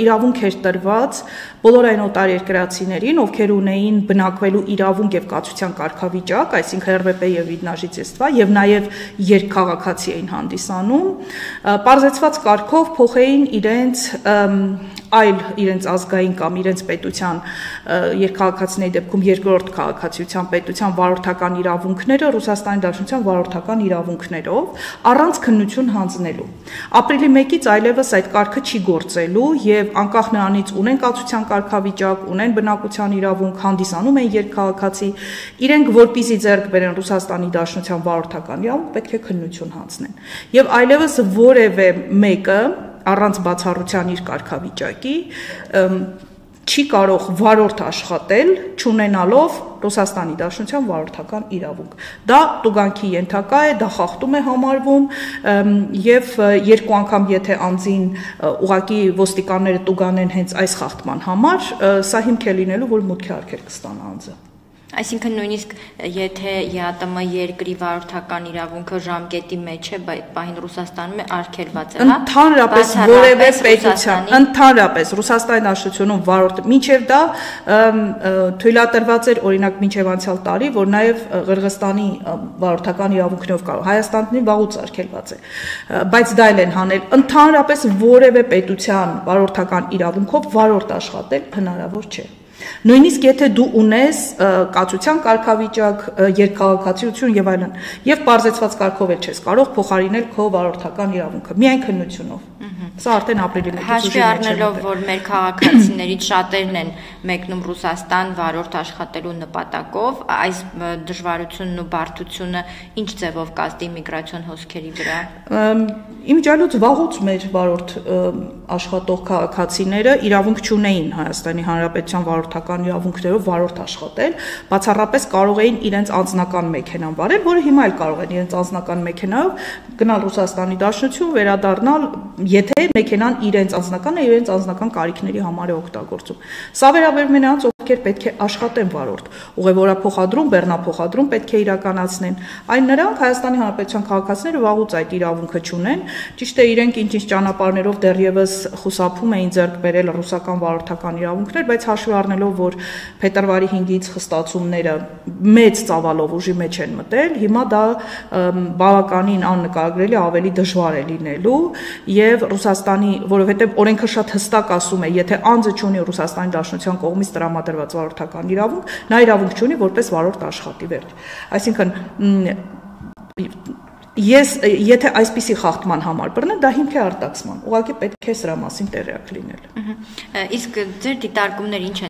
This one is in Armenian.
իրավունք էր տրված բոլոր այն օտարերկրացիներին, ովքեր ունեին բնակվելու իրավունք եւ կացության կարգավիճակ, այսինքն ՌՎՊ եւ Վիդնաժիցեստվա, եւ նաեւ երկքաղաքացի էին հանդիսանում, պարզեցված կարգով փոխեին իրենց ազգային կամ իրենց պետության երկքաղաքացիների դեպքում երկրորդ քաղաքացիության պետության վարորդական իրավունքները Ռուսաստանի Դաշնության վարորդական իրավունքներով առանց քննություն հանձնելու։ Ապրիլի 1-ից այլևս այդ կարգը չի գործելու եւ անկախ նրանից ունեն կացության կարգավիճակ, ունեն բնակության իրավունք, հանդիսանում են երկքաղաքացի, իրենք որպեսզի ձեռք բերեն Ռուսաստանի Դաշնության վարորդական իրավունք, պետք է քննություն հանձնեն։ Եվ այլևս որևէ մեկը առանց բացառության իր կարգավիճակի չի կարող վարորդ աշխատել, չունենալով Ռուսաստանի Դաշնության վարորդական իրավունք։ Դա տուգանքի ենթակա է, դա խախտում է համարվում եւ երկու անգամ եթե անձին ուղղակի ոստիկանները տուգանեն հենց այս խախտման համար, սա հիմք է լինելու, որ մուտքի արգելք կստանա անձը։ Այսինքն նույնիսկ եթե ԵԱՏՄ երկրի վարորդական իրավունքը ժամկետի մեջ է, պահին Ռուսաստանում է արգելված է, հա։ Ընդհանրապես որևէ պետության, ընդհանրապես Ռուսաստանի Դաշնությունում վարորդը մինչև դա թույլատրված էր օրինակ մինչև անցյալ տարի, որ նաև Ղրղստանի վարորդական իրավունքներով կարող, Հայաստանի վաղուց արգելված է, բայց դա էլ են հանել, ընդհանրապես որևէ պետության վարորդական իրավունքով վարորդ աշխատել հնարավոր չէ։ Նույնիսկ եթե դու ունես կացության կարգավիճակ, երկքաղաքացիություն եւ այլն, եւ պարզեցված կարգով էլ չես կարող փոխարինել քո վարորդական իրավունքը, միայն քննությունով։ Սա արդեն ապրիլի 1-ից հաշվի առնելով, որ մեր քաղաքացիներից շատերն են մեկնում Ռուսաստան վարորդ աշխատելու նպատակով, այս դժվարությունն ու բարդությունը ինչ ձևով կազդի միգրացիոն հոսքերի վրա։ Իմիջիալուց վաղուց մեր վարորդ աշխատող քաղաքացիները իրավունք չունեին Հայաստանի Հանրապետության վարորդական իրավունքներով վարորդ աշխատել, բացառապես կարող էին իրենց անձնական մեքենան վարել, որը հիմա էլ կարող են իրենց անձնական մեքենայով գնալ Ռուսաստանի Դաշնություն, վերադառնալ, եթե մեքենան իրենց անձնական է, իրենց անձնական կարիքների համար է օգտագործում։ Սա վերաբերում է նրանց, ովքեր պետք է աշխատեն վարորդ, ուղևորափոխադրում, բեռնափոխադրում պետք է իրականացնեն։ Այն նրանք Հայաստանի Հանրապետության քաղաքացիները վաղուց այդ իրավունքը չունեն, ճիշտ է իրենք ինչ-ինչ ճանապարհներով դեռևս խուսափում էին ձեռք բերել ռուսական վարորդական իրավունքներ, բայց հաշվի առնելով, որ փետրվարի 5-ից խստացումները մեծ ծավալով ուժի մեջ են մտել, հիմա դա բավականին աննկարագրելի ավելի դժվար է լինելու եւ Ռուսաստանի, որովհետեւ օրենքը շատ հստակ ասում է, եթե անձը չունի Ռուսաստանի Դաշնության կողմից տրամադրված վարորդական իրավունք, նա իրավունք չունի որպես վարորդ աշխատի վերջ։ Այսինքն եթե այսպիսի խախտման համար բռնեն, դա հիմք է արտաքսման։ Ուղղակի պետք է սրա մասին տեղյակ լինել։ Իսկ ձեր դիտարկումները ինչ են